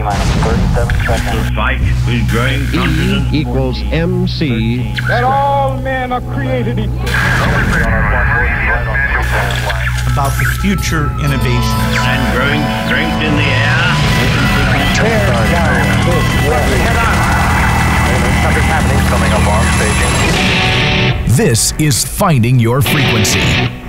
T-minus 37 seconds. The fight with growing confidence. E equals MC. That all men are created equal. About the future innovations. And growing strength in the air. Tear down this way. Head on. Something's happening. Coming up on staging. This is Finding Your Frequency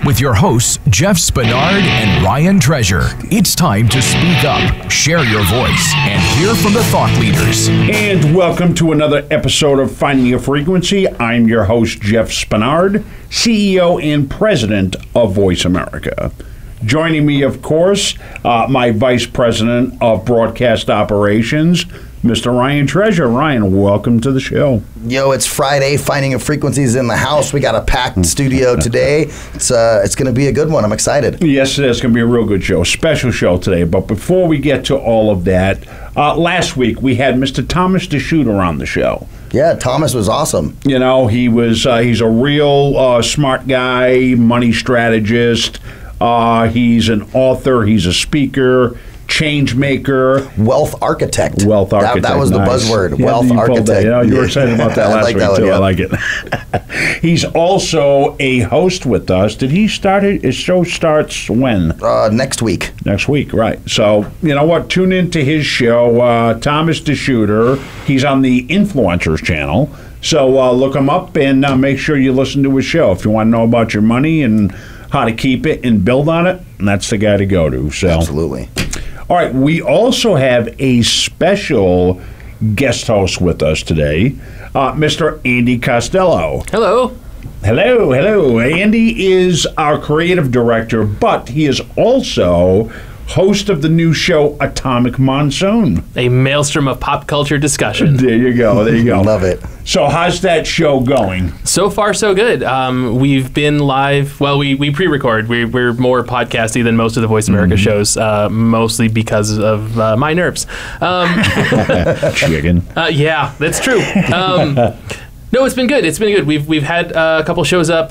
with your hosts, Jeff Spinard and Ryan Treasure. It's time to speak up, share your voice, and hear from the thought leaders. And welcome to another episode of Finding Your Frequency. I'm your host, Jeff Spinard, CEO and President of Voice America. Joining me, of course, my Vice President of Broadcast Operations, Mr. Ryan Treasure. Ryan, welcome to the show. Yo, it's Friday. Finding Your Frequencies in the house. We got a packed studio today. It's going to be a good one. I'm excited. Yes, it's going to be a real good show. Special show today. But before we get to all of that, last week we had Mr. Thomas DeShooter on the show. Yeah, Thomas was awesome. You know, he's a real smart guy, money strategist. He's an author. He's a speaker. Change maker, wealth architect. That was the nice. buzzword. Yeah, wealth architect. You were excited about that last week too. Yeah. I like it. He's also a host with us. Did he start it? His show starts when? Next week. Next week, right? So you know what? Tune into his show, Thomas DeShooter. He's on the Influencers channel. So look him up and make sure you listen to his show if you want to know about your money and how to keep it and build on it. And that's the guy to go to. So absolutely. All right, we also have a special guest host with us today, Mr. Andy Costello. Hello. Hello. Andy is our creative director, but he is also host of the new show Atomic Monsoon. A maelstrom of pop culture discussion. There you go. Love it. So how's that show going? So far, so good. We've been live. Well, we pre-record. We're more podcasty than most of the Voice America shows, mostly because of my nerves. Chicken. Yeah, that's true. No, it's been good. We've had a couple shows up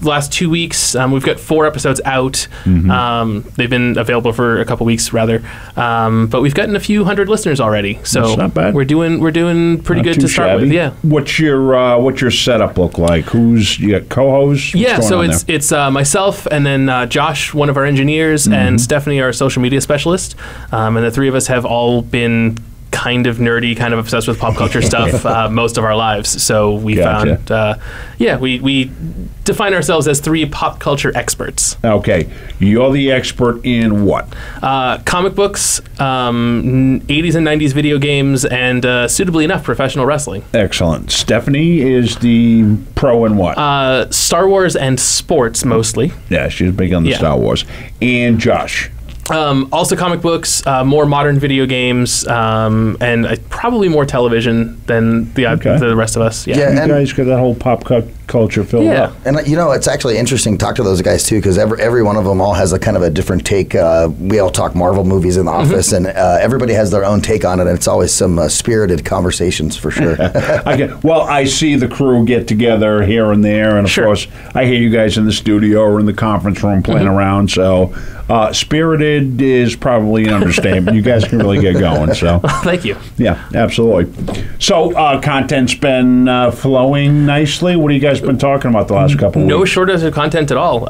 last 2 weeks. We've got 4 episodes out. They've been available for a couple weeks, rather. But we've gotten a few hundred listeners already. So that's not bad. We're doing pretty good to start with. Yeah. What's your setup look like? You got co-hosts? Yeah, so it's myself and then Josh, one of our engineers, and Stephanie, our social media specialist. And the three of us have all been kind of nerdy, kind of obsessed with pop culture stuff most of our lives. So we found, we define ourselves as 3 pop culture experts. Okay. You're the expert in what? Comic books, 80s and 90s video games, and suitably enough, professional wrestling. Excellent. Stephanie is the pro in what? Star Wars and sports, mostly. Yeah, she's big on the Star Wars. And Josh? Also comic books, more modern video games, and probably more television than the rest of us. Yeah, you guys got that whole pop culture filled up. And it's actually interesting to talk to those guys too, because every one of them all has a kind of a different take. We all talk Marvel movies in the office, and everybody has their own take on it, and it's always some spirited conversations for sure. Well, I see the crew get together here and there, and of course, I hear you guys in the studio or in the conference room playing around. So, spirited is probably an understatement. You guys can really get going. So, thank you. Yeah, absolutely. So, content's been flowing nicely. What have you guys been talking about the last couple of weeks? No shortage of content at all.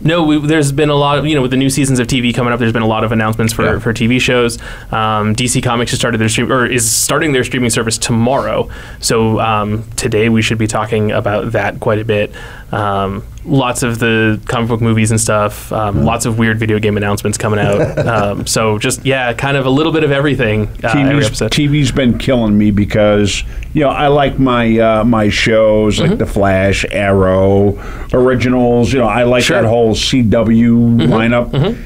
There's been a lot of, with the new seasons of TV coming up, there's been a lot of announcements for TV shows. DC Comics has started is starting their streaming service tomorrow. So today we should be talking about that quite a bit. Lots of the comic book movies and stuff. Lots of weird video game announcements coming out. So just, kind of a little bit of everything every episode. TV's been killing me because, I like my shows like The Flash, Arrow, Originals. I like that whole CW lineup.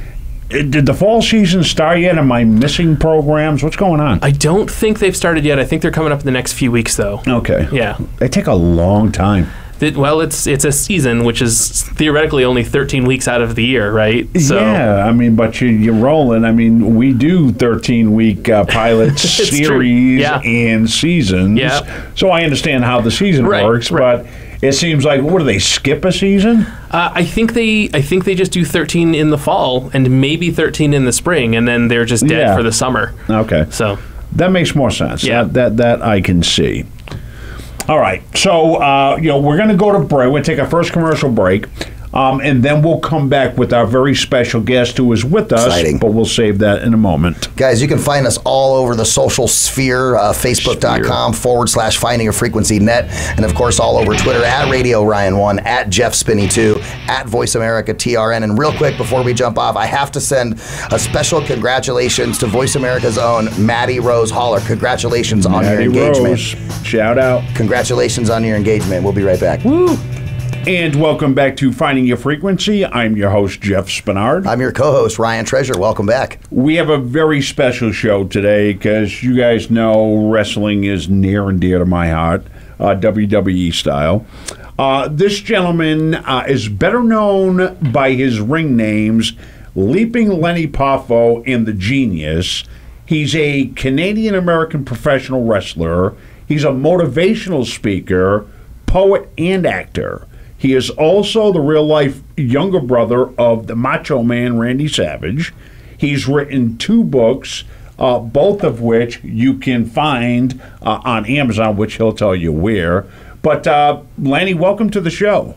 Did the fall season start yet? Am I missing programs? What's going on? I don't think they've started yet. I think they're coming up in the next few weeks, though. Okay. Yeah. They take a long time. It's a season, which is theoretically only 13 weeks out of the year, right? So, yeah, but you're rolling. We do 13-week pilot series and seasons. Yeah. So I understand how the season works, but It seems like, what do they skip a season? I think they just do 13 in the fall and maybe 13 in the spring, and then they're just dead for the summer. Okay, so that makes more sense. Yeah, that I can see. All right, so we're going to go to break. We'll take our first commercial break. And then we'll come back with our very special guest who is with us. Exciting. But we'll save that in a moment. Guys, you can find us all over the social sphere, facebook.com/findingafrequency.net, and of course all over Twitter at Radio Ryan 1, at Jeff Spinney 2, at Voice America TRN. And real quick, before we jump off, I have to send a special congratulations to Voice America's own Maddie Rose Holler. Congratulations on your engagement. Rose. Shout out. Congratulations on your engagement. We'll be right back. Woo! And welcome back to Finding Your Frequency. I'm your host, Jeff Spinard. I'm your co-host, Ryan Treasure. Welcome back. We have a very special show today because you guys know wrestling is near and dear to my heart, WWE style. This gentleman is better known by his ring names, Leaping Lanny Poffo and the Genius. He's a Canadian-American professional wrestler. He's a motivational speaker, poet, and actor. He is also the real-life younger brother of the Macho Man, Randy Savage. He's written 2 books, both of which you can find on Amazon, which he'll tell you where. But, Lanny, welcome to the show.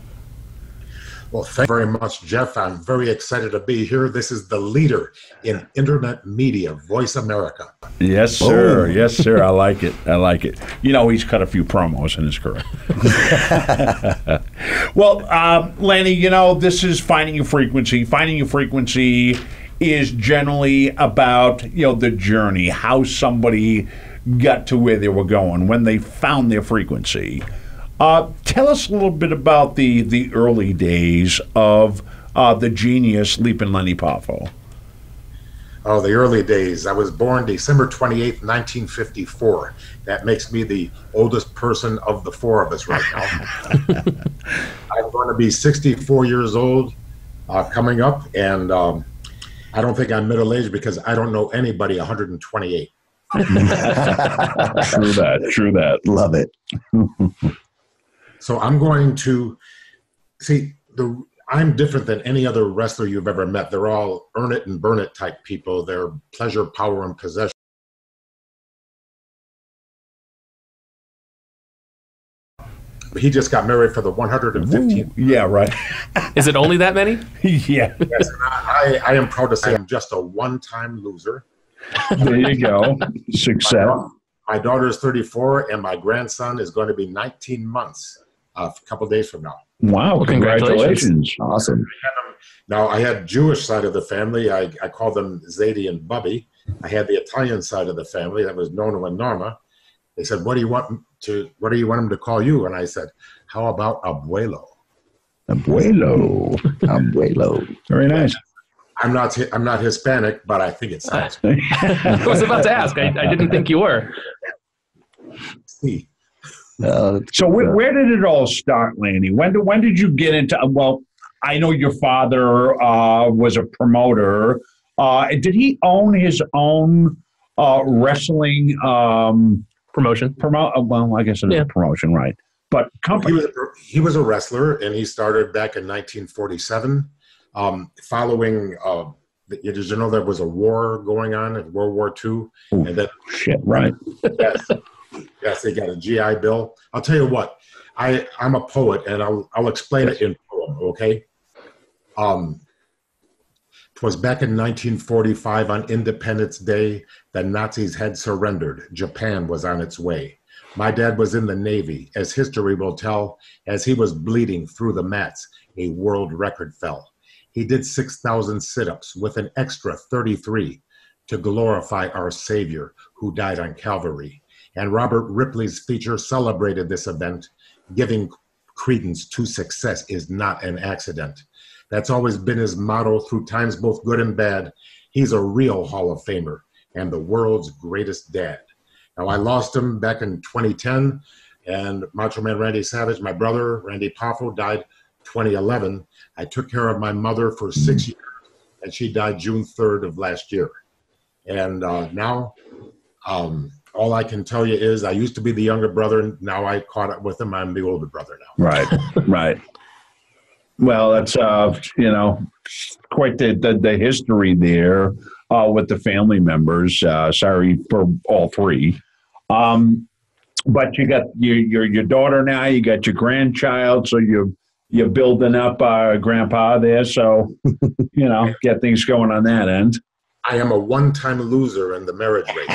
Well, thank you very much, Jeff. I'm very excited to be here. This is the leader in internet media, Voice America. Yes, sir. Oh. Yes, sir. I like it. I like it. You know, he's cut a few promos in his career. Well, Lanny, this is Finding Your Frequency. Finding Your Frequency is generally about, the journey, how somebody got to where they were going, when they found their frequency. Tell us a little bit about the early days of the genius Leaping Lanny Poffo. Oh, the early days. I was born December 28th, 1954. That makes me the oldest person of the 4 of us right now. I'm going to be 64 years old coming up, and I don't think I'm middle-aged because I don't know anybody 128. True that. Love it. So I'm going to see I'm different than any other wrestler you've ever met. They're all earn it and burn it type people. They're pleasure, power, and possession. He just got married for the 115th. Yeah, right. Is it only that many? Yeah. Yes, I am proud to say I'm just a one-time loser. There you go. Success. My daughter is 34, and my grandson is going to be 19 months a couple days from now. Wow, well, congratulations. Awesome. Now, I had Jewish side of the family. I called them Zadie and Bubby. I had the Italian side of the family. That was Nona and Norma. They said, what do you want him to call you? And I said, how about Abuelo? Abuelo. Abuelo. Very nice. I'm not Hispanic, but I think it sounds. I was about to ask. I didn't think you were. See. So where did it all start, Lanny? When did you get into? Well, I know your father was a promoter. Did he own his own wrestling promotion? Well, I guess it is a promotion, right? But company. He was a wrestler, and he started back in 1947. Following, did you know there was a war going on in World War II? Ooh, and that shit, right? Yes, they got a GI Bill. I'll tell you what, I'm a poet, and I'll explain it in poem, okay? It was back in 1945 on Independence Day, the Nazis had surrendered. Japan was on its way. My dad was in the Navy. As history will tell, as he was bleeding through the mats, a world record fell. He did 6,000 sit-ups with an extra 33 to glorify our Savior who died on Calvary. And Robert Ripley's feature celebrated this event. Giving credence to success is not an accident. That's always been his motto through times both good and bad. He's a real Hall of Famer and the world's greatest dad. Now, I lost him back in 2010, and Macho Man Randy Savage, my brother, Randy Poffo, died 2011. I took care of my mother for 6 years, and she died June 3rd of last year. And now all I can tell you is I used to be the younger brother. Now I caught up with him. I'm the older brother now. Right, right. Well, that's quite the history there with the family members. Sorry for all three, but you got your daughter now. You got your grandchild, so you're building up Grandpa there. So get things going on that end. I am a one-time loser in the marriage race,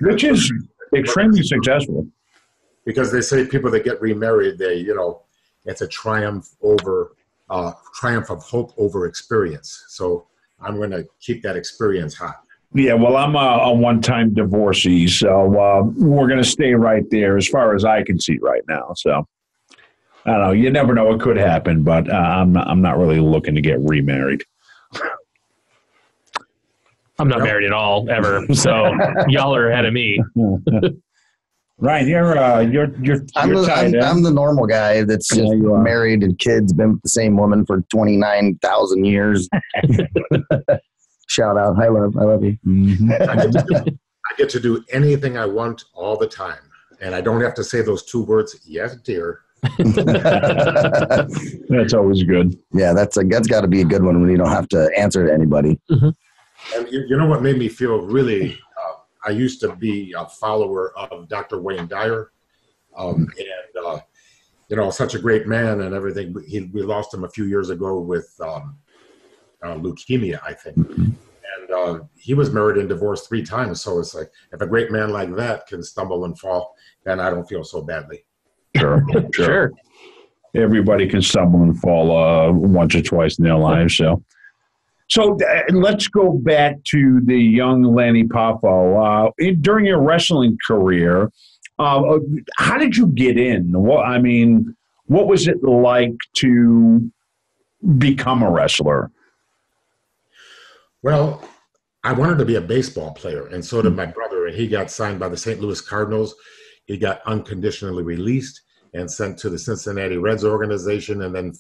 which is extremely successful. Because they say people that get remarried, it's a triumph of hope over experience. So I'm going to keep that experience hot. Yeah, well, I'm a one-time divorcee, so we're going to stay right there as far as I can see right now. So I don't know. You never know what could happen, but I'm not really looking to get remarried. I'm not married at all ever, so y'all are ahead of me. Right, you're tied in. I'm the normal guy that's just married and kids, been with the same woman for 29,000 years. Shout out, I love you. Mm-hmm. I get to do anything I want all the time, and I don't have to say those two words. Yes, dear. That's always good. Yeah, that's got to be a good one when you don't have to answer to anybody. Mm-hmm. And you know what made me feel really? I used to be a follower of Dr. Wayne Dyer, and such a great man and everything. We lost him a few years ago with leukemia, I think. Mm-hmm. And he was married and divorced 3 times. So it's like, if a great man like that can stumble and fall, then I don't feel so badly. Sure. Everybody can stumble and fall once or twice in their lives. So let's go back to the young Lanny Poffo. During your wrestling career, how did you get in? What was it like to become a wrestler? Well, I wanted to be a baseball player, and so did my brother. And he got signed by the St. Louis Cardinals. He got unconditionally released and sent to the Cincinnati Reds organization, and then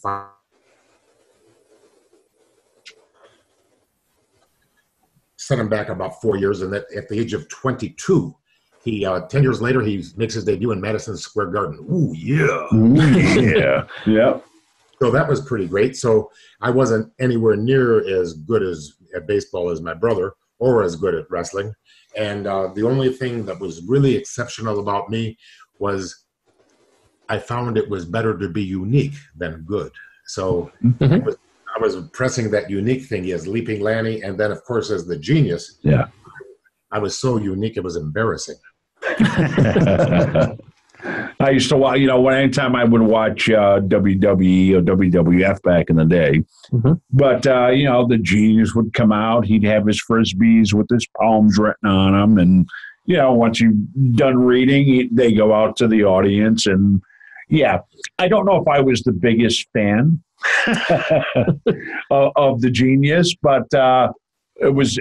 sent him back about 4 years. And at the age of 22, he 10 years later, he makes his debut in Madison Square Garden. Ooh, yeah. Yeah. Yep. So that was pretty great. So I wasn't anywhere near as good at baseball as my brother, or as good at wrestling. And the only thing that was really exceptional about me was I found it was better to be unique than good. So I was pressing that unique thing as Leaping Lanny, and then, of course, as the Genius. Yeah. I was so unique, it was embarrassing. I used to watch, anytime I would watch WWE or WWF back in the day. Mm-hmm. But, the Genius would come out. He'd have his Frisbees with his poems written on them. And, once you're done reading, they go out to the audience. And, yeah, I don't know if I was the biggest fan of the Genius, but it was,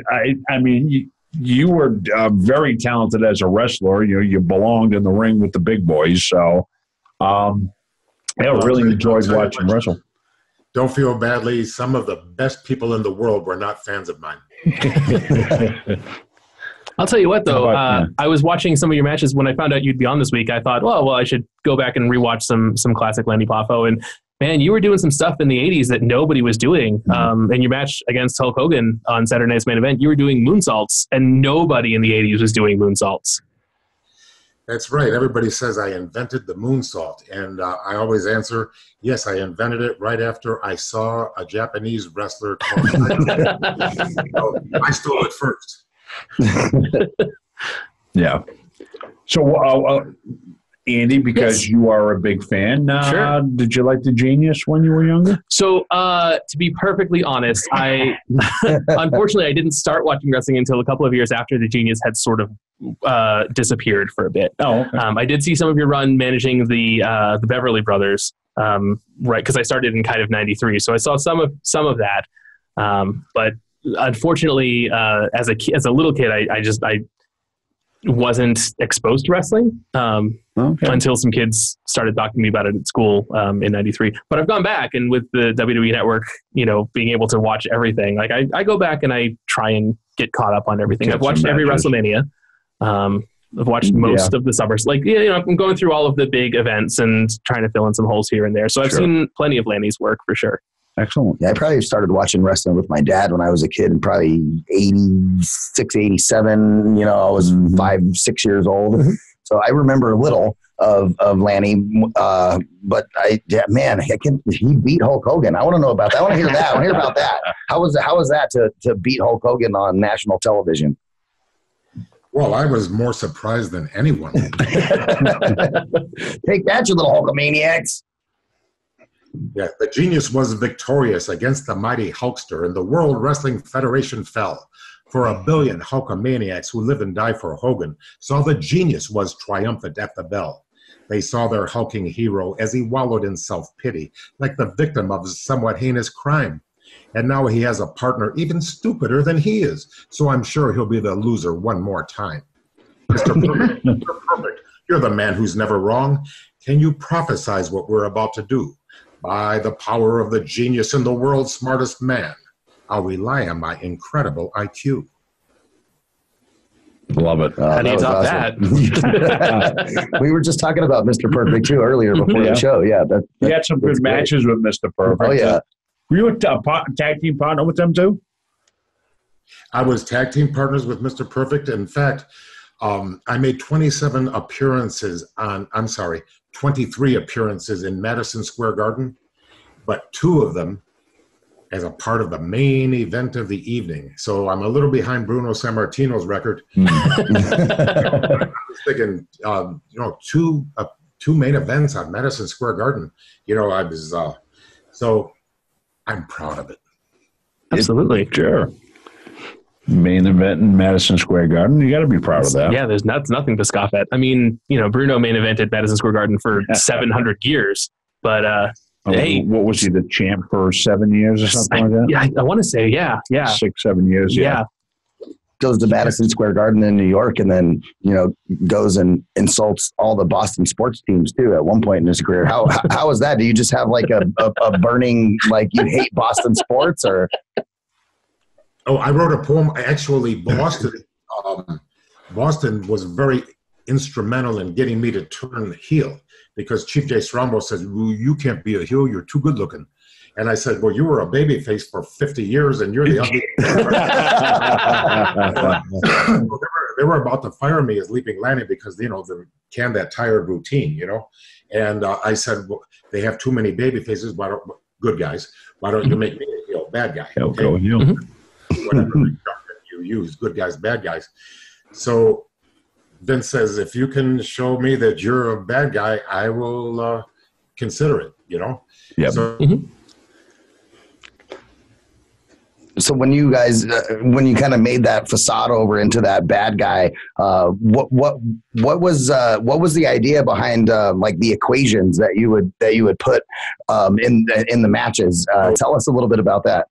you were very talented as a wrestler. You belonged in the ring with the big boys. So I really enjoyed watching wrestle. Don't feel badly. Some of the best people in the world were not fans of mine. I'll tell you what, though. I was watching some of your matches. When I found out you'd be on this week, I thought, well, I should go back and rewatch some classic Lanny Poffo. And man, you were doing some stuff in the 80s that nobody was doing. In your match against Hulk Hogan on Saturday Night's Main Event, you were doing moonsaults, and nobody in the 80s was doing moonsaults. That's right. Everybody says I invented the moonsault, and I always answer, yes, I invented it right after I saw a Japanese wrestler called so I stole it first. Yeah. So, Andy, because you are a big fan, sure. Did you like the Genius when you were younger? So, to be perfectly honest, unfortunately, I didn't start watching wrestling until a couple of years after the Genius had sort of disappeared for a bit. Oh, okay. I did see some of your run managing the Beverly Brothers, right? Because I started in kind of '93, so I saw some of that. But unfortunately, as a little kid, I wasn't exposed to wrestling until some kids started talking to me about it at school in '93. But I've gone back, and with the WWE Network, being able to watch everything, like I go back and I try and get caught up on everything. I've watched every WrestleMania. I've watched most of the summers. Like, you know, I'm going through all of the big events and trying to fill in some holes here and there. So I've seen plenty of Lanny's work for sure. Excellent. Yeah, I probably started watching wrestling with my dad when I was a kid, and probably 86, 87. You know, I was 5, 6 years old. So I remember a little of Lanny, but he beat Hulk Hogan. I want to know about that. I want to hear that. I want to hear about that. How was that to beat Hulk Hogan on national television? Well, I was more surprised than anyone. Take that, you little Hulkamaniacs. Yeah, the Genius was victorious against the mighty Hulkster, and the World Wrestling Federation fell. For 1 billion Hulkamaniacs who live and die for Hogan saw the Genius was triumphant at the bell. They saw their hulking hero as he wallowed in self-pity, like the victim of a somewhat heinous crime. And now he has a partner even stupider than he is, so I'm sure he'll be the loser one more time. Mr. Perfect, Mr. Perfect, you're the man who's never wrong. Can you prophesize what we're about to do? By the power of the Genius and the world's smartest man, I'll rely on my incredible IQ. Love it. How do you top that? We were just talking about Mr. Perfect too earlier before the show. Yeah, you had some good matches with Mr. Perfect. Oh yeah. Were you a tag team partner with them too? I was tag team partners with Mr. Perfect. In fact, I made 23 appearances in Madison Square Garden, but 2 of them as a part of the main event of the evening. So I'm a little behind Bruno Sammartino's record. I was thinking, 2 main events on Madison Square Garden. You know, I was, so I'm proud of it. Absolutely. Sure. Main event in Madison Square Garden. You got to be proud of that. Yeah, there's nothing to scoff at. I mean, you know, Bruno main evented Madison Square Garden for 700 years, but hey, what was he, the champ for 7 years or something like that? Yeah, I want to say, yeah, 6, 7 years. Yeah. Goes to Madison Square Garden in New York, and then goes and insults all the Boston sports teams too. At one point in his career, how was that? Do you just have like a burning like you hate Boston sports or? Oh, I wrote a poem. Actually, Boston was very instrumental in getting me to turn heel because Chief Jay Strombo says, well, you can't be a heel. You're too good looking. And I said, well, you were a babyface for 50 years and you're the ugly. They were about to fire me as Leaping Lanny because, they can that tired routine, And I said, well, they have too many babyfaces. Good guys. Why don't you make me a heel, bad guy? Okay? Go heel. Whatever you use, good guys, bad guys. So Vince says, if you can show me that you're a bad guy, I will consider it, Yep. So, So when you guys, when you kind of made that facade over into that bad guy, what was the idea behind like the equations that you would put in the matches? Tell us a little bit about that.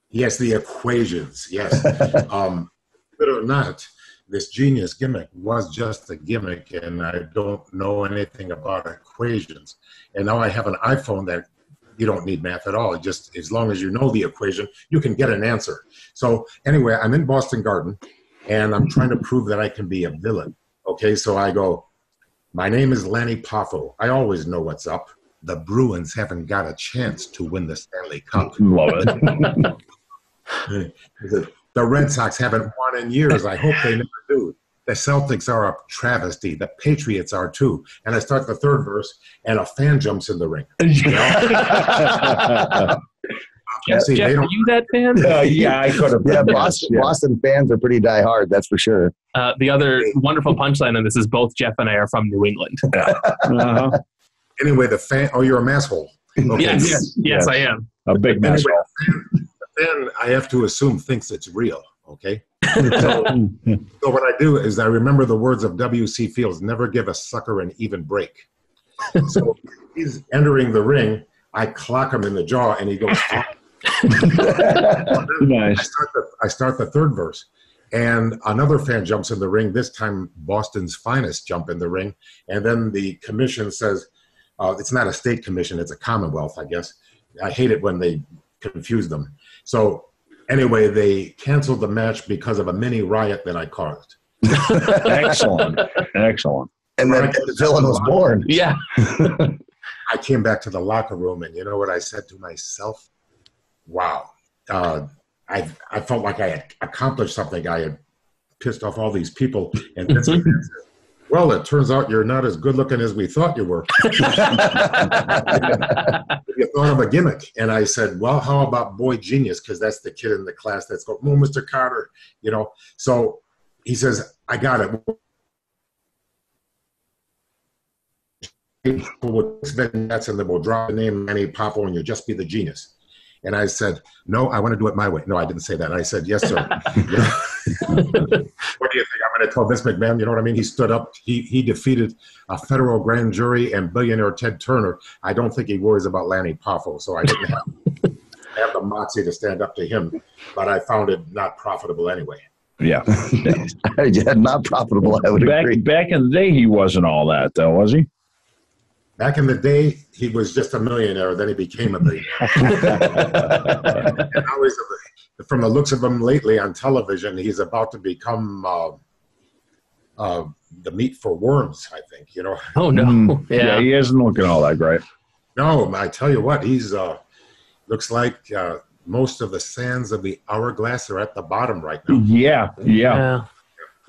Yes, the equations. Yes, believe it or not, this Genius gimmick was just a gimmick, and I don't know anything about equations. And now I have an iPhone that you don't need math at all. It just, as long as you know the equation, you can get an answer. So anyway, I'm in Boston Garden, and I'm trying to prove that I can be a villain. Okay, so I go, my name is Lanny Poffo. I always know what's up. The Bruins haven't got a chance to win the Stanley Cup. Love it. The Red Sox haven't won in years. I hope they never do. The Celtics are a travesty. The Patriots are too. And I start the third verse, and a fan jumps in the ring. See, Jeff, are you that fan? Yeah, I could have. Yeah, Boston fans are pretty diehard, that's for sure. The other wonderful punchline on this is both Jeff and I are from New England. Anyway, the fan. Oh, you're a masshole. Okay. Yes, I am. A big masshole. The fan, I have to assume, thinks it's real. Okay. So what I do is I remember the words of W.C. Fields: "Never give a sucker an even break." So he's entering the ring. I clock him in the jaw, and he goes. Nice. I start the third verse, and another fan jumps in the ring. This time, Boston's finest jump in the ring, and then the commission says, "It's not a state commission; it's a Commonwealth, I guess." I hate it when they confuse them. So anyway, they canceled the match because of a mini riot that I caused. Excellent. And then the villain was born. Yeah. I came back to the locker room, and you know what I said to myself? Wow. I felt like I had accomplished something. I had pissed off all these people. And Vince McMahon said, well, it turns out you're not as good looking as we thought you were. You thought of a gimmick. And I said, well, how about Boy Genius? Because that's the kid in the class that's going, oh, Mr. Carter, you know. So he says, I got it. We'll vignettes and then we'll drop the name Lanny Poffo and you'll just be the genius. And I said, no, I want to do it my way. No, I didn't say that. I said, yes, sir. What do you think? I'm going to tell Vince McMahon, you know what I mean? He stood up. He defeated a federal grand jury and billionaire Ted Turner. I don't think he worries about Lanny Poffo, so I didn't have the moxie to stand up to him. But I found it not profitable anyway. Yeah. Yeah, not profitable, I would agree. Back in the day, he wasn't all that, though, was he? Back in the day, he was just a millionaire. Then he became a millionaire. And now he's, from the looks of him lately on television, he's about to become the meat for worms, I think. You know. Oh no! Yeah, he isn't looking all that great. No, I tell you what, he's looks like most of the sands of the hourglass are at the bottom right now. Yeah.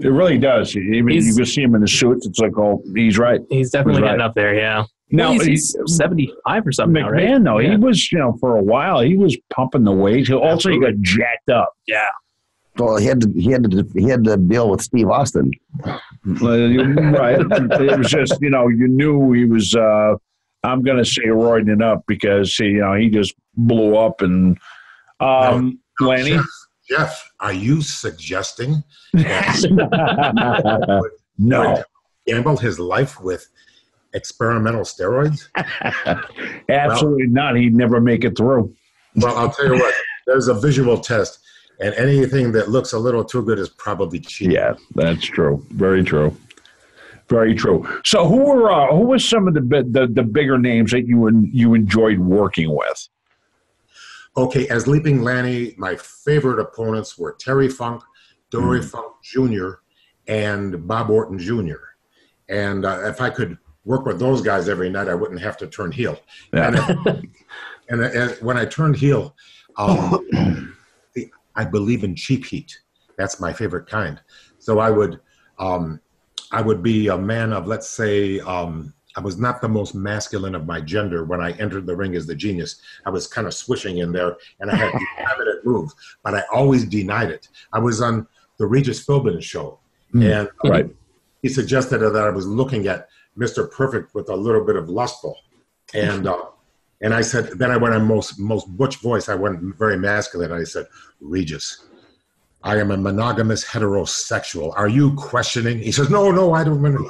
It really does. Even you can see him in the suits. It's like, oh, he's right. He's definitely getting up there. Yeah. Now he's 75 or something. McMahon, now, right? though, he was, for a while, he was pumping the weight. Also, he got jacked up. Yeah. Well, he had to deal with Steve Austin. Right. It was just, you knew he was. I'm going to say roiding it up because he just blew up and Lanny. Jeff, are you suggesting that no gambled his life with experimental steroids? Absolutely not. He'd never make it through. Well, I'll tell you what. There's a visual test, and anything that looks a little too good is probably cheap. Yeah, that's true. Very true. Very true. So, who were some of the bigger names that you enjoyed working with? Okay, as Leaping Lanny, my favorite opponents were Terry Funk, Dory Funk Jr., and Bob Orton Jr. And if I could work with those guys every night, I wouldn't have to turn heel. Yeah. And when I turned heel, I believe in cheap heat. That's my favorite kind. So I would be a man of, let's say, I was not the most masculine of my gender when I entered the ring as the genius. I was kind of swishing in there, and I had the effeminate move, but I always denied it. I was on the Regis Philbin show, and he suggested that I was looking at Mr. Perfect with a little bit of lustful, and I said, then I went on most butch voice. I went very masculine. I said, Regis, I am a monogamous heterosexual. Are you questioning? He says, no, I don't remember. Go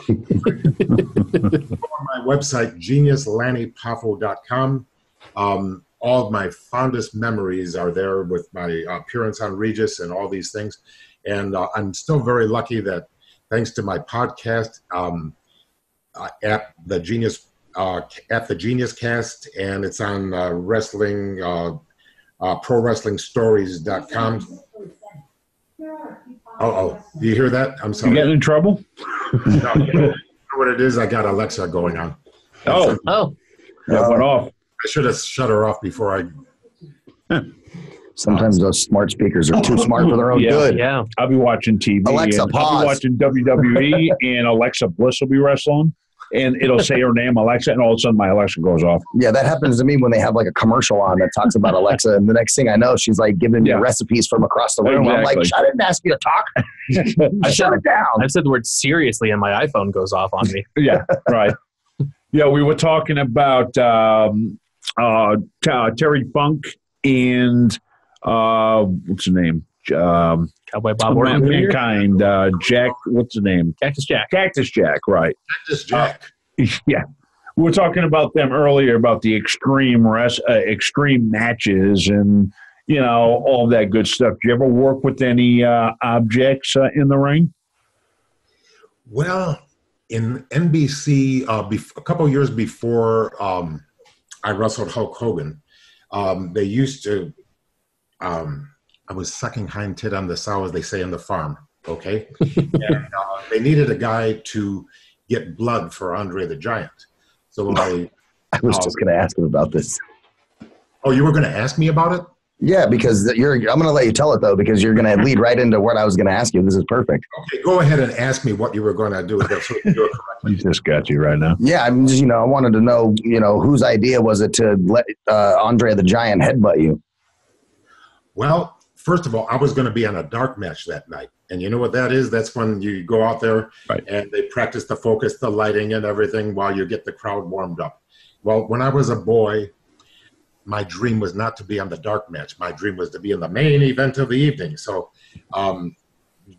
on my website, genius&rdquo.com. All of my fondest memories are there with my appearance on Regis and all these things. And I'm still very lucky that thanks to my podcast at the Genius Cast, and it's on ProWrestlingStories.com. Oh, do you hear that? I'm sorry. You getting in trouble? No, you know what it is? I got Alexa going on. That went off. I should have shut her off before I... Sometimes those smart speakers are too smart for their own good. Yeah. I'll be watching TV. Alexa, and pause. I'll be watching WWE, and Alexa Bliss will be wrestling. And it'll say her name, Alexa, and all of a sudden my Alexa goes off. Yeah, that happens to me when they have like a commercial on that talks about Alexa, and the next thing I know, she's like giving me recipes from across the room. Exactly. I'm like, I didn't ask you to talk. Shut it down. I've said the word seriously, and my iPhone goes off on me. Yeah, right. Yeah, we were talking about Terry Funk and what's his name? Cowboy Bob Orton. Mankind. Jack, what's his name? Cactus Jack. Cactus Jack, right. Cactus Jack. Yeah. We were talking about them earlier about the extreme matches and, all that good stuff. Do you ever work with any objects in the ring? Well, in NBC, a couple of years before I wrestled Hulk Hogan, they used to... I was sucking hind tit on the sow, as they say in the farm. okay? And they needed a guy to get blood for Andre the Giant. So I was just going to ask him about this. Oh, you were going to ask me about it? Yeah, because I'm going to let you tell it, though, because you're going to lead right into what I was going to ask you. This is perfect. Okay, go ahead and ask me what you were going to do. So you do it correctly. He's just got you right now. Yeah, I'm just, I wanted to know, whose idea was it to let Andre the Giant headbutt you? Well, first of all, I was going to be on a dark match that night. And you know what that is? That's when you go out there and they practice the focus, the lighting and everything while you get the crowd warmed up. Well, when I was a boy, my dream was not to be on the dark match. My dream was to be in the main event of the evening. So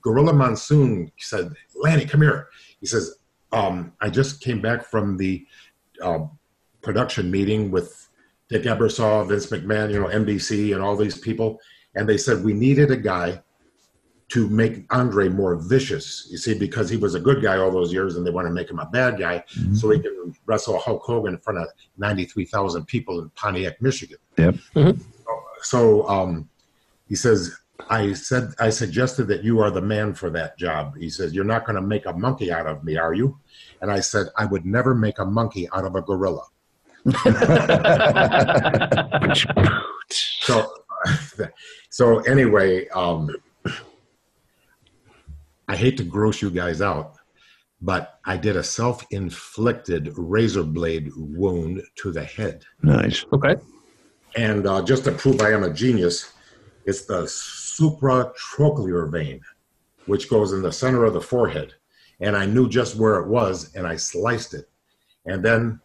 Gorilla Monsoon said, Lanny, come here. He says, I just came back from the production meeting with Dick Ebersol, Vince McMahon, NBC and all these people. And they said, we needed a guy to make Andre more vicious, you see, because he was a good guy all those years and they want to make him a bad guy so he can wrestle Hulk Hogan in front of 93,000 people in Pontiac, Michigan. Yep. So he says, I suggested that you are the man for that job. He says, you're not going to make a monkey out of me, are you? And I said, I would never make a monkey out of a gorilla. So anyway, I hate to gross you guys out, but I did a self-inflicted razor blade wound to the head. Nice. Okay. And just to prove I am a genius, it's the supratrochlear vein, which goes in the center of the forehead. And I knew just where it was, and I sliced it. And then,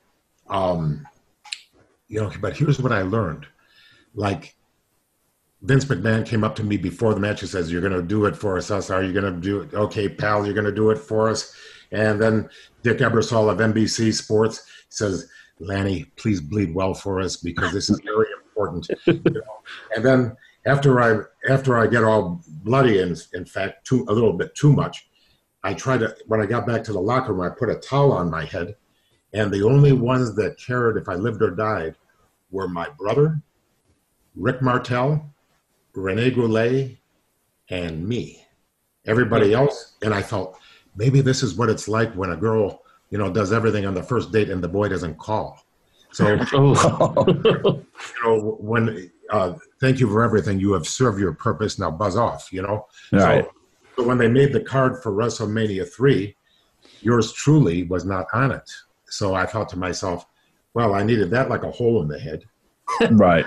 but here's what I learned. Like, Vince McMahon came up to me before the match and says, you're going to do it for us. Are you going to do it? Okay, pal, you're going to do it for us. And then Dick Ebersol of NBC Sports says, Lanny, please bleed well for us because this is very important. And then after I get all bloody, and in fact, a little bit too much, when I got back to the locker room, I put a towel on my head. And the only ones that cared if I lived or died were my brother, Rick Martel, Rene Goulet, and me. Everybody else, and I thought, maybe this is what it's like when a girl, does everything on the first date and the boy doesn't call. So, when thank you for everything. You have served your purpose. Now buzz off. Right. So when they made the card for WrestleMania 3, yours truly was not on it. So I thought to myself, well, I needed that like a hole in the head. Right.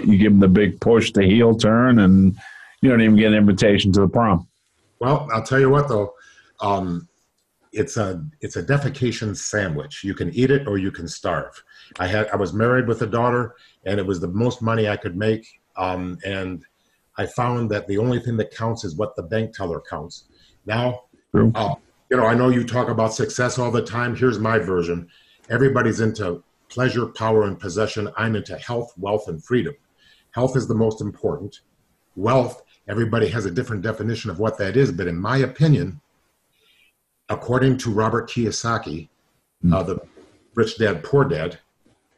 You give them the big push, the heel turn, and you don't even get an invitation to the prom. Well, I'll tell you what, though. It's a defecation sandwich. You can eat it or you can starve. I was married with a daughter, and it was the most money I could make. And I found that the only thing that counts is what the bank teller counts. Now, I know you talk about success all the time. Here's my version. Everybody's into pleasure, power, and possession. I'm into health, wealth, and freedom. Health is the most important. Wealth, everybody has a different definition of what that is. But in my opinion, according to Robert Kiyosaki, the Rich Dad, Poor Dad,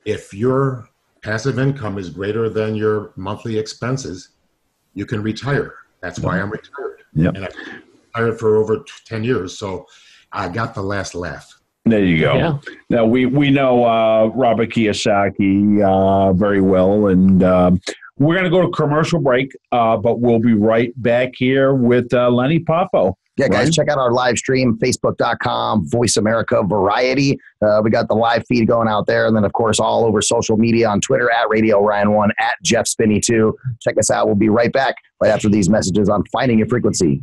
if your passive income is greater than your monthly expenses, you can retire. That's why I'm retired. Yep. And I've been retired for over 10 years, so I got the last laugh. There you go. Yeah. Now, we know Robert Kiyosaki very well, and we're going to go to commercial break, but we'll be right back here with Lanny Poffo. Yeah, guys, check out our live stream, Facebook.com, Voice America Variety. We got the live feed going out there. And then, of course, all over social media on Twitter, at Radio Ryan 1, at Jeff Spinney 2. Check us out. We'll be right back right after these messages on Finding Your Frequency.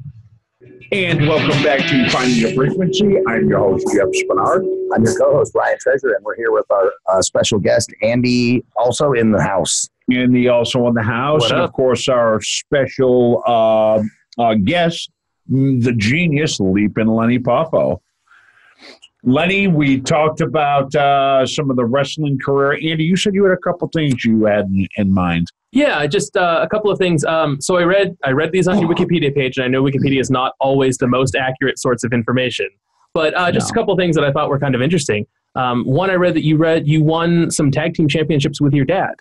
And welcome back to Finding Your Frequency. I'm your host, Jeff Spinard. I'm your co-host, Ryan Treasure, and we're here with our special guest, Andy, also in the house. Andy also in the house. And, of course, our special guest, the genius, Leaping Lanny Poffo. Lenny, we talked about some of the wrestling career. Andy, you said you had a couple things you had in mind. Yeah, just a couple of things. So I read these on your Wikipedia page, and I know Wikipedia is not always the most accurate sorts of information. But just a couple of things that I thought were kind of interesting. One, I read that you won some tag team championships with your dad.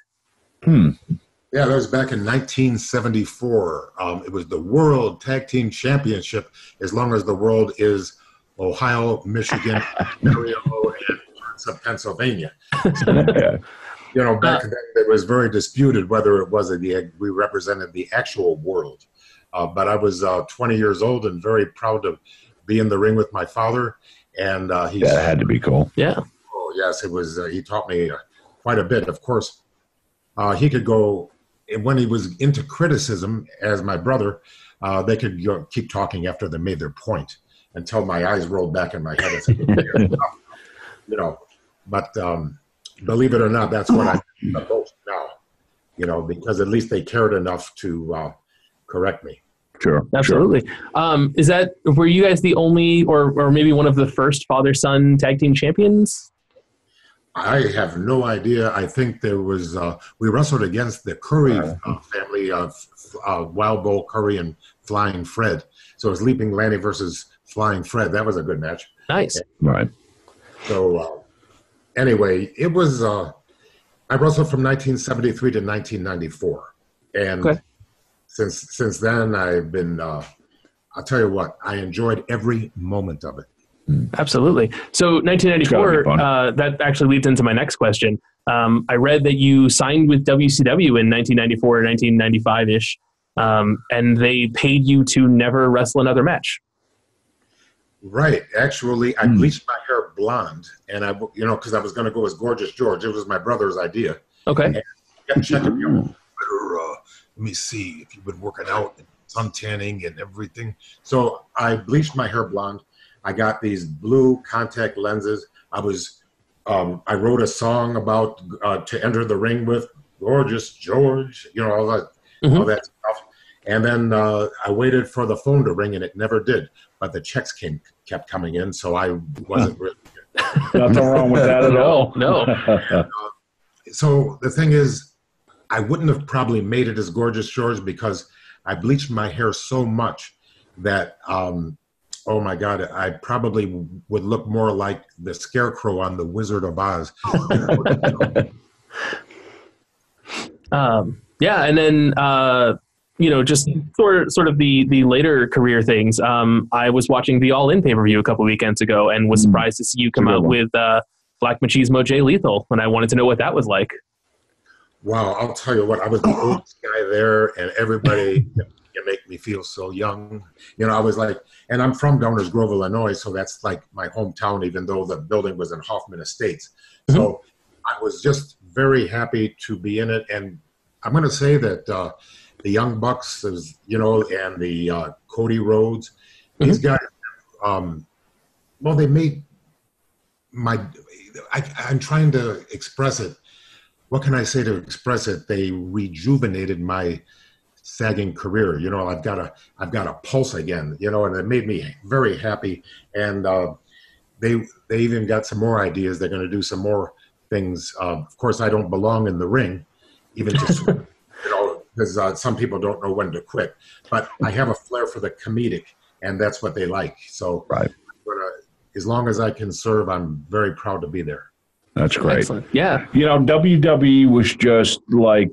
Yeah, that was back in 1974. It was the World Tag Team Championship, as long as the world is Ohio, Michigan, Ontario, and parts of Pennsylvania. So, you know, back then it was very disputed whether it was we represented the actual world. But I was 20 years old and very proud to be in the ring with my father. And that had to be cool. Yeah. Oh, yes, it was. He taught me quite a bit. Of course, he could go, when he was into criticism, as my brother, they could keep talking after they made their point until my eyes rolled back in my head. And said, you know, but believe it or not, that's what I do the most now, you know, because at least they cared enough to correct me. Sure. Absolutely. Sure. Were you guys the only, or maybe one of the first father-son tag team champions? I have no idea. I think there was, we wrestled against the Curry family of Wild Bull Curry and Flying Fred. So it was Leaping Lanny versus Flying Fred. That was a good match. Nice. Right. So anyway, it was, I wrestled from 1973 to 1994. And since then I've been, I'll tell you what, I enjoyed every moment of it. Absolutely. So 1994, that actually leads into my next question. I read that you signed with WCW in 1994 or 1995-ish, and they paid you to never wrestle another match. Right. Actually, I bleached my hair blonde, and because I was going to go as Gorgeous George. It was my brother's idea. Okay. And he kept checking me out. Let me see if you've been working out and sun tanning and everything. So I bleached my hair blonde. I got these blue contact lenses. I wrote a song about to enter the ring with Gorgeous George, all that stuff. And then I waited for the phone to ring, and it never did. But the checks kept coming in, so I wasn't really nothing wrong with that at all. No. So the thing is, I wouldn't have probably made it as Gorgeous George because I bleached my hair so much that oh my God, I probably would look more like the Scarecrow on The Wizard of Oz. Yeah, and then just sort of the later career things. I was watching the All In pay-per-view a couple weekends ago and was surprised to see you come out with Black Machismo Jay Lethal, and I wanted to know what that was like. Wow, I'll tell you what, I was the oldest guy there, and everybody. You make me feel so young. I was like, and I'm from Downers Grove, Illinois, so that's like my hometown, even though the building was in Hoffman Estates. Mm-hmm. So I was just very happy to be in it. And I'm going to say that the Young Bucks, and the Cody Rhodes, these guys, they made I'm trying to express it. What can I say to express it? They rejuvenated my sagging career. I've got a pulse again, and it made me very happy. And they even got some more ideas. They're going to do some more things. Of course, I don't belong in the ring, even just, because some people don't know when to quit. But I have a flair for the comedic, and that's what they like. So as long as I can serve, I'm very proud to be there. That's great. Excellent. Yeah. WWE was just like,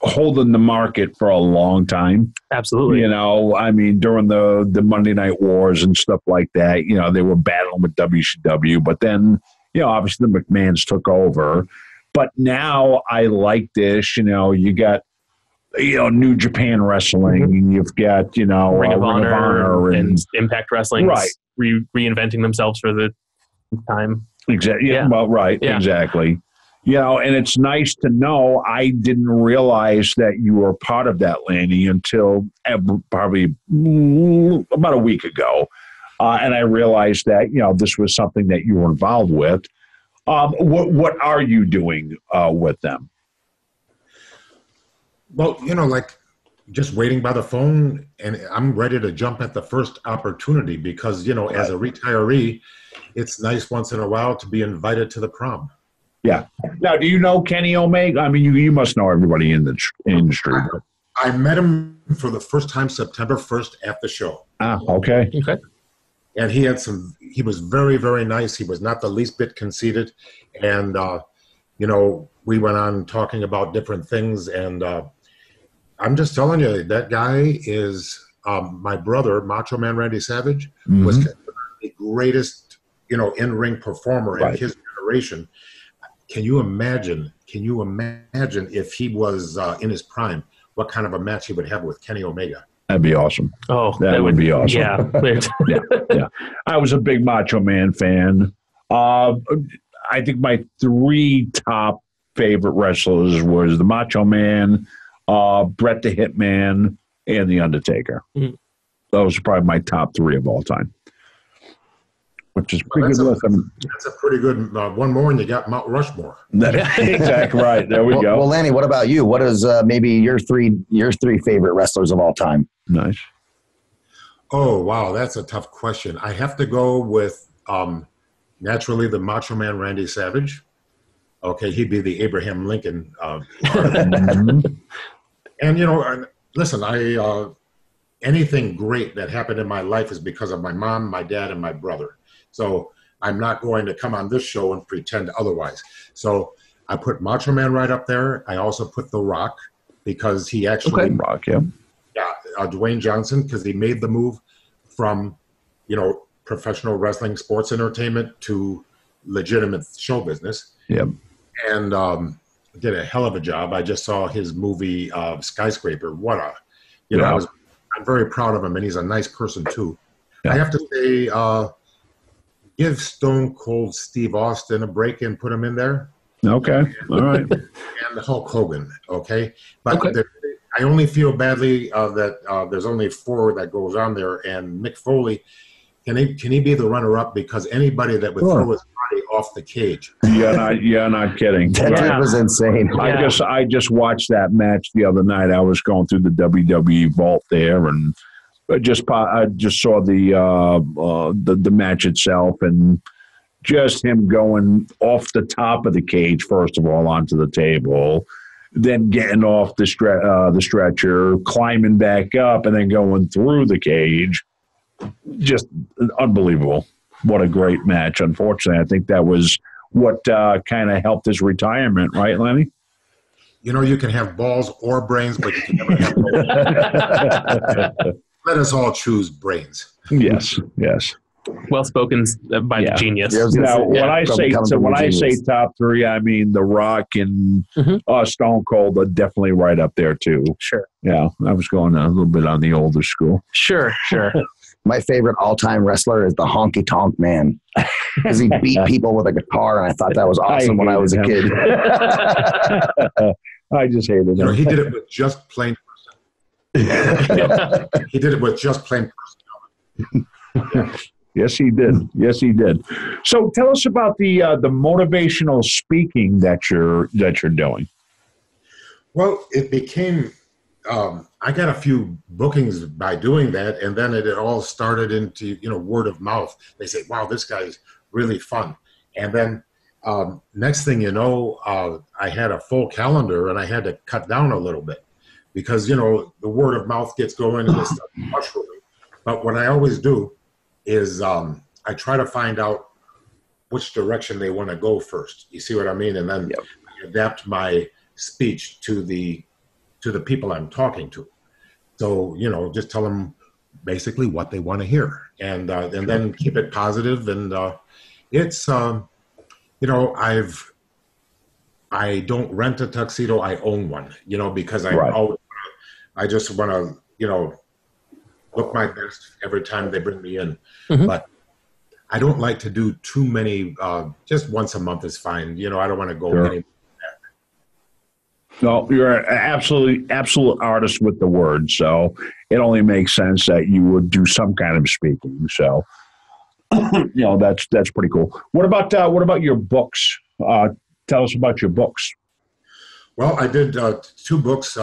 holding the market for a long time. Absolutely. During the Monday Night Wars and stuff like that, they were battling with WCW, but then, obviously the McMahons took over. But now I like this, you got, New Japan Wrestling, and you've got, Ring of Honor and Impact Wrestling, right. Reinventing themselves for the time. Exactly. Yeah. Well, right. Yeah. Exactly. And it's nice to know. I didn't realize that you were part of that, Lanny, until probably about a week ago. And I realized that, this was something that you were involved with. What are you doing with them? Well, like just waiting by the phone, and I'm ready to jump at the first opportunity because, as a retiree, it's nice once in a while to be invited to the prom. Yeah. Now, do you know Kenny Omega? you must know everybody in the industry. I met him for the first time September 1st at the show. Ah, okay. Okay. And he was very, very nice. He was not the least bit conceited. And, we went on talking about different things, and I'm just telling you, that guy is my brother, Macho Man Randy Savage, was considered the greatest, in-ring performer in his generation. Can you imagine if he was in his prime, what kind of a match he would have with Kenny Omega? That'd be awesome. Oh, that would be awesome. Yeah. yeah. I was a big Macho Man fan. I think my 3 top favorite wrestlers was the Macho Man, Bret the Hitman, and the Undertaker. Those are probably my top 3 of all time. Which is pretty good list. That's a pretty good one more, and you got Mount Rushmore. Exactly right. There we go. Well, Lanny, what about you? What is maybe your three favorite wrestlers of all time? Nice. Oh wow, that's a tough question. I have to go with naturally the Macho Man Randy Savage. Okay, he'd be the Abraham Lincoln. And listen, anything great that happened in my life is because of my mom, my dad, and my brother. So I'm not going to come on this show and pretend otherwise. So I put Macho Man right up there. I also put The Rock because he actually Dwayne Johnson, because he made the move from professional wrestling, sports entertainment to legitimate show business. Yep. And did a hell of a job. I just saw his movie Skyscraper. What a I'm very proud of him, and he's a nice person too. Yeah. I have to say, give Stone Cold Steve Austin a break and put him in there. Okay, all right. And Hulk Hogan, okay? But I only feel badly that there's only 4 that goes on there, and Mick Foley, can he be the runner-up? Because anybody that would throw his body off the cage. You're not kidding. That was insane. I just watched that match the other night. I was going through the WWE vault there, and I just saw the match itself, and just him going off the top of the cage first of all onto the table, then getting off the stretcher, climbing back up, and then going through the cage. Just unbelievable. What a great match. Unfortunately, I think that was what kind of helped his retirement, right, Lenny? You can have balls or brains, but you can never have both. Let us all choose brains. Yes. Well spoken by the genius. Now, when I say top 3, I mean The Rock and Stone Cold are definitely right up there too. Sure. Yeah, I was going a little bit on the older school. Sure. My favorite all-time wrestler is the Honky Tonk Man, because he beat people with a guitar, and I thought that was awesome when I was a kid. I just hated him. He did it with just plain personality. He did it with just plain personality. Yes, he did. So tell us about the motivational speaking that you're doing. Well, it became. I got a few bookings by doing that, and then it all started into word of mouth. They say, "Wow, this guy's really fun," and then next thing you know, I had a full calendar, and I had to cut down a little bit because the word of mouth gets going and it's mushrooming. But what I always do is I try to find out which direction they want to go first. You see what I mean? And then I adapt my speech to the people I'm talking to. So, just tell them basically what they want to hear, and then keep it positive. And it's, I don't rent a tuxedo. I own one, because I just want to, look my best every time they bring me in. But I don't like to do too many, just once a month is fine. I don't want to go any. No, you're an absolute artist with the word, so it only makes sense that you would do some kind of speaking. So, that's pretty cool. What about your books? Tell us about your books. Well, I did 2 books,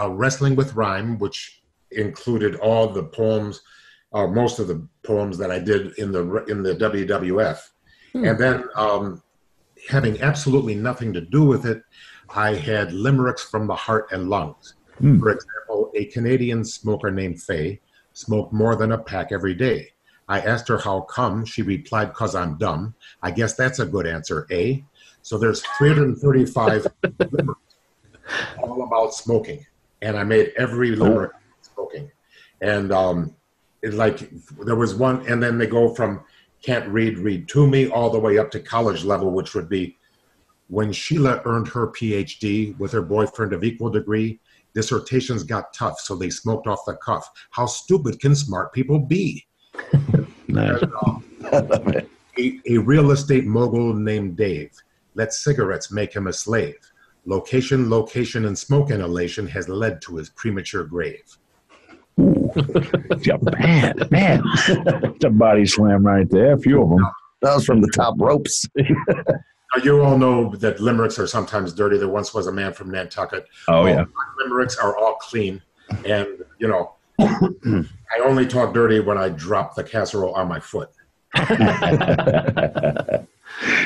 Wrestling with Rhyme, which included all the poems, most of the poems that I did in the WWF, and then having absolutely nothing to do with it, I had limericks from the heart and lungs. For example, a Canadian smoker named Faye smoked more than a pack every day. I asked her how come. She replied, "'Cause I'm dumb. I guess that's a good answer, eh?" So there's 335 limericks all about smoking. And I made every limerick smoking. And there was one, and then they go from can't read to me, all the way up to college level, which would be when Sheila earned her PhD with her boyfriend of equal degree, dissertations got tough, so they smoked off the cuff. How stupid can smart people be? Nice. And, a real estate mogul named Dave let cigarettes make him a slave. Location, and smoke inhalation has led to his premature grave. Ooh. Yeah, man. It's a body slam right there. A few of them. That was from the top ropes. You all know that limericks are sometimes dirty. There once was a man from Nantucket. Oh, yeah. My limericks are all clean. And, I only talk dirty when I drop the casserole on my foot.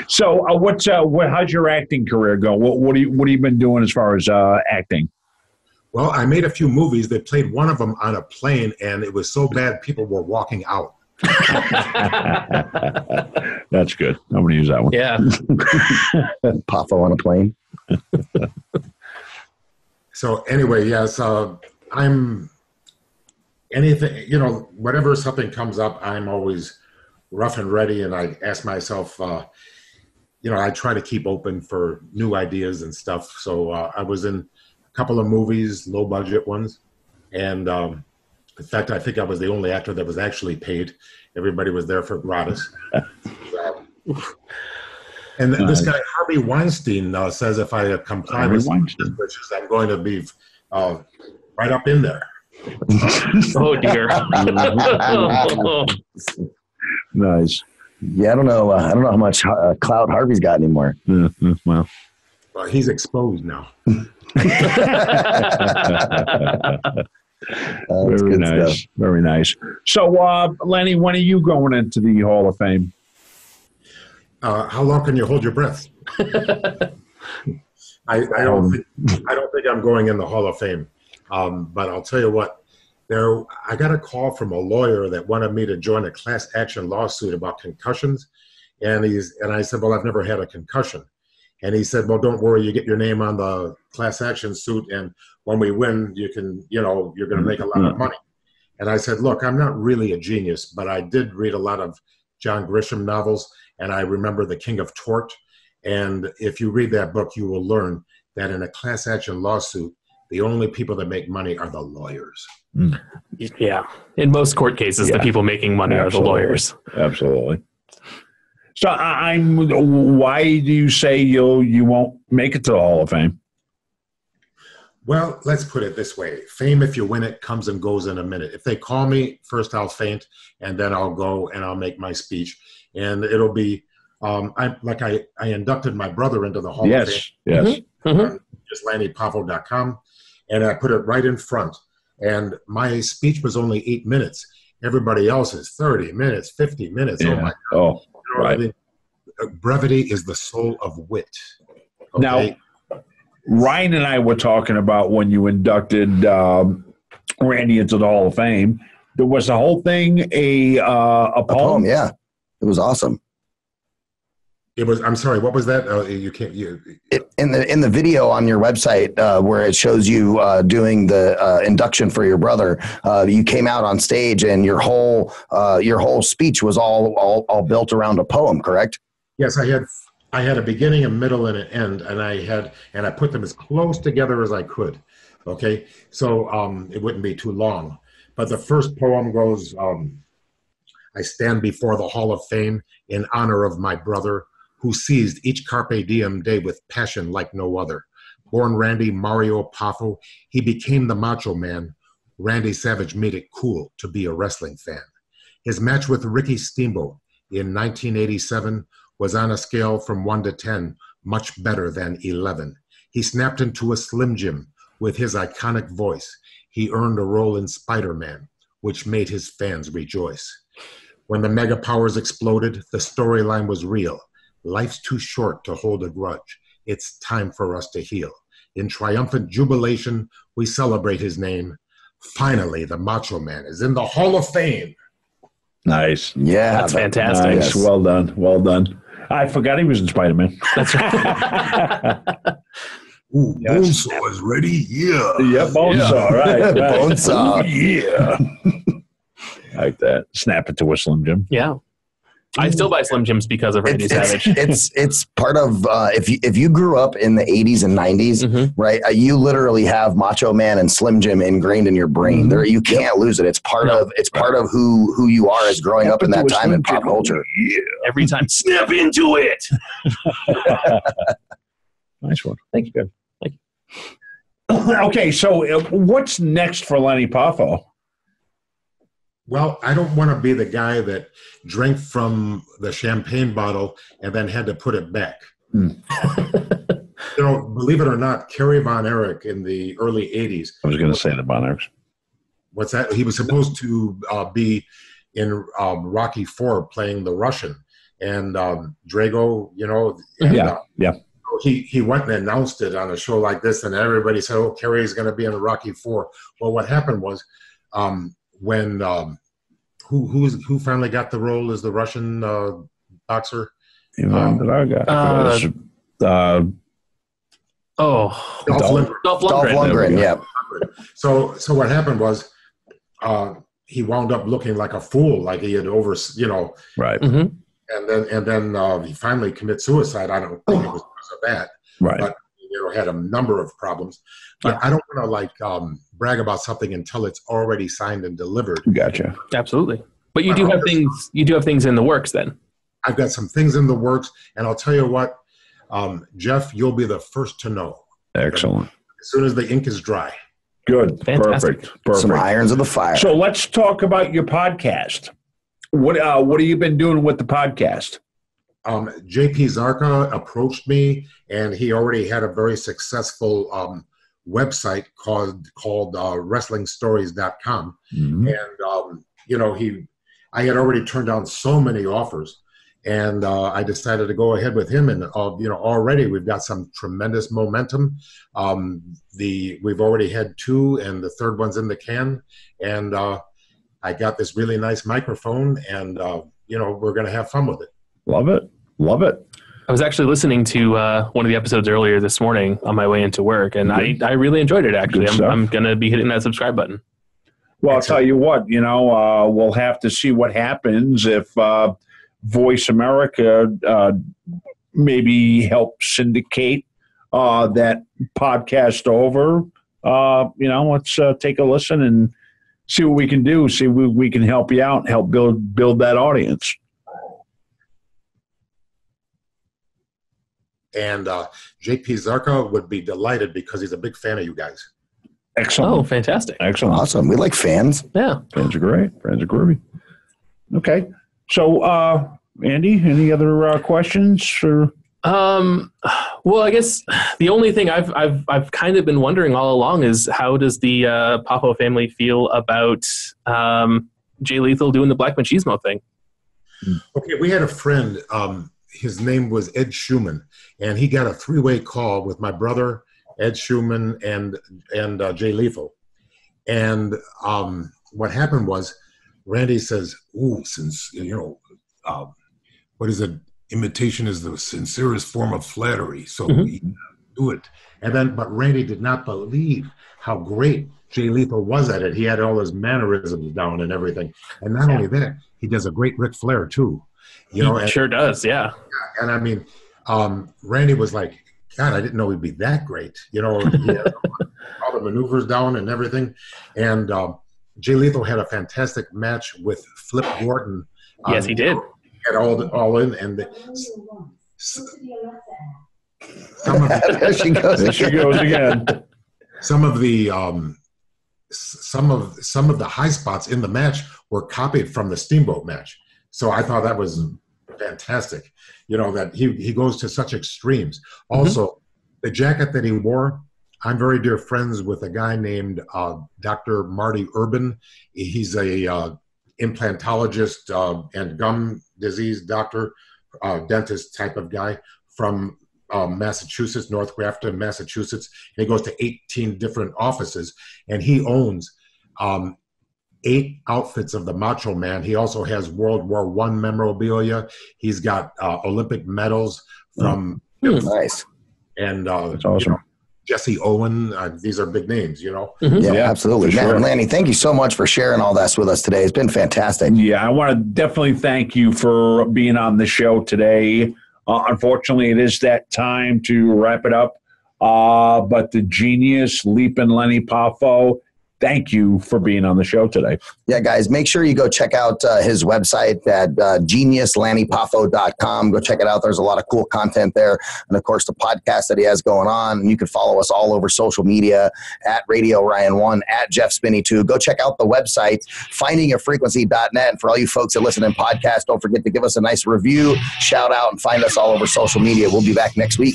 So, how's your acting career go? What have you been doing as far as acting? Well, I made a few movies. They played one of them on a plane, and it was so bad people were walking out. That's good. I'm going to use that one. Yeah. Poffo on a plane. So anyway, yes, I'm anything, whatever something comes up, I'm always rough and ready. And I ask myself, I try to keep open for new ideas and stuff. So I was in a couple of movies, low budget ones. And in fact, I think I was the only actor that was actually paid. Everybody was there for gratis. And this guy, Harvey Weinstein, says if I comply with his wishes, I'm going to be right up in there. Oh, dear. Nice. Yeah, I don't know how much clout Harvey's got anymore. Well, he's exposed now. Very nice. Stuff. Very nice. So, Lanny, when are you going into the Hall of Fame? How long can you hold your breath? I don't think I'm going in the Hall of Fame. But I'll tell you what, I got a call from a lawyer that wanted me to join a class action lawsuit about concussions. And I said, well, I've never had a concussion. And he said, well, don't worry, you get your name on the class action suit, and when we win, you can, you're going to make a lot of money. And I said, look, I'm not really a genius, but I did read a lot of John Grisham novels, and I remember The King of Tort. And if you read that book, you will learn that in a class action lawsuit, the only people that make money are the lawyers. Yeah. In most court cases, the people making money are the lawyers. Absolutely. So why do you say you won't make it to the Hall of Fame? Well, let's put it this way. Fame, if you win it, comes and goes in a minute. If they call me, first I'll faint, and then I'll go and I'll make my speech. And it'll be, I inducted my brother into the Hall of Fame. Yes. Just LannyPoffo.com. And I put it right in front. And my speech was only 8 minutes. Everybody else is 30 minutes, 50 minutes. Yeah. Oh, my God. Oh, right. I mean, brevity is the soul of wit. Okay? Now, Ryan and I were talking about when you inducted Randy into the Hall of Fame. There was the whole thing a poem. Yeah, it was awesome. It was. I'm sorry. What was that? You can't. In the video on your website where it shows you doing the induction for your brother, you came out on stage and your whole speech was all built around a poem. Correct? Yes, I had a beginning, a middle, and an end, and I put them as close together as I could. Okay, so it wouldn't be too long. But the first poem goes: I stand before the Hall of Fame in honor of my brother, who seized each Carpe Diem day with passion like no other. Born Randy Mario Poffo, he became the Macho Man. Randy Savage made it cool to be a wrestling fan. His match with Ricky Steamboat in 1987 was on a scale from 1 to 10, much better than 11. He snapped into a Slim Jim with his iconic voice. He earned a role in Spider-Man, which made his fans rejoice. When the mega powers exploded, the storyline was real. Life's too short to hold a grudge. It's time for us to heal. In triumphant jubilation, we celebrate his name. Finally, the Macho Man is in the Hall of Fame. Nice. Yeah. That's fantastic. Nice. Yes. Well done. Well done. I forgot he was in Spider-Man. That's right. Ooh, Bonesaw is ready. Yeah. Yeah, Bonesaw, right. Bonesaw. Yeah. Like that. Snap it to a Slim Jim. Yeah. I still buy Slim Jims because of Randy Savage. It's part of if you grew up in the 80s and 90s, right? You literally have Macho Man and Slim Jim ingrained in your brain. There, you can't lose it. It's part of who you are as growing up in that time in pop culture. Yeah. Every time, snap into it. Nice one. Thank you. Good. Thank you. Okay, so what's next for Lanny Poffo? Well, I don't want to be the guy that drank from the champagne bottle and then had to put it back. You know, believe it or not, Kerry Von Erich in the early 80s. I was going to say the Von Erichs. What's that? He was supposed to be in Rocky IV playing the Russian. And Drago, you know. And, yeah. He went and announced it on a show like this, and everybody said, "Oh, Kerry's going to be in Rocky IV." Well, what happened was, when who finally got the role as the Russian boxer? Dolph Lundgren. Yeah. So what happened was, he wound up looking like a fool, like he had right. Mm-hmm. And then he finally committed suicide. I don't think it was because of that, right? But had a number of problems. But I don't want to brag about something until it's already signed and delivered. Gotcha. Absolutely. But you do have things. You do have things in the works. Then I've got some things in the works, and I'll tell you what, Jeff, you'll be the first to know. Excellent. As soon as the ink is dry. Good. Fantastic. Perfect. Some irons in the fire. So let's talk about your podcast. What have you been doing with the podcast? JP Zarka approached me, and he already had a very successful website called wrestlingstories.com. Mm-hmm. And, I had already turned down so many offers, and I decided to go ahead with him. And, already we've got some tremendous momentum. We've already had 2, and the third one's in the can. And I got this really nice microphone, and, we're going to have fun with it. Love it. I was actually listening to one of the episodes earlier this morning on my way into work, and I really enjoyed it, actually. I'm going to be hitting that subscribe button. Well, I'll tell you what, we'll have to see what happens if Voice America maybe help syndicate that podcast over. Let's take a listen and see what we can do, see what we can help you out, help build that audience. And JP Zarka would be delighted because he's a big fan of you guys. Excellent. Oh, fantastic. Excellent. Awesome. We like fans. Yeah. Fans are great. Fans are groovy. Okay. So, Andy, any other questions? Or? Well, I guess the only thing I've kind of been wondering all along is how does the Poffo family feel about Jay Lethal doing the Black Machismo thing? Okay, we had a friend, his name was Ed Schumann, and he got a 3-way call with my brother, Ed Schumann, and Jay Lethal. And what happened was Randy says, "Ooh, since, what is it? Imitation is the sincerest form of flattery, so we do it." And then, but Randy did not believe how great Jay Lethal was at it. He had all his mannerisms down and everything. And not only that, he does a great Ric Flair too. He sure does, yeah. And I mean, Randy was like, "God, I didn't know he'd be that great." He had all the maneuvers down and everything. And Jay Lethal had a fantastic match with Flip Gordon. Yes, he did. Had all in, and There she goes. There she goes again. Some of the high spots in the match were copied from the Steamboat match. So I thought that was fantastic. That he goes to such extremes. Also, the jacket that he wore, I'm very dear friends with a guy named Dr. Marty Urban. He's a implantologist and gum disease doctor, dentist type of guy from Massachusetts, North Grafton, Massachusetts. And he goes to 18 different offices, and he owns 8 outfits of the Macho Man. He also has World War I memorabilia. He's got Olympic medals from nice. And that's awesome. Jesse Owen. These are big names, you know. Yeah, absolutely. Man, sure. Lanny, thank you so much for sharing all this with us today. It's been fantastic. Yeah, I want to definitely thank you for being on the show today. Unfortunately, it is that time to wrap it up. But the genius, Leaping Lanny Poffo, thank you for being on the show today. Yeah, guys, make sure you go check out his website at genius&rdquo.com. Go check it out. There's a lot of cool content there. And, of course, the podcast that he has going on. And you can follow us all over social media at Radio Ryan 1, at Jeff Spinney 2. Go check out the website, findingyourfrequency.net. And for all you folks that listen in podcasts, don't forget to give us a nice review, shout out, and find us all over social media. We'll be back next week.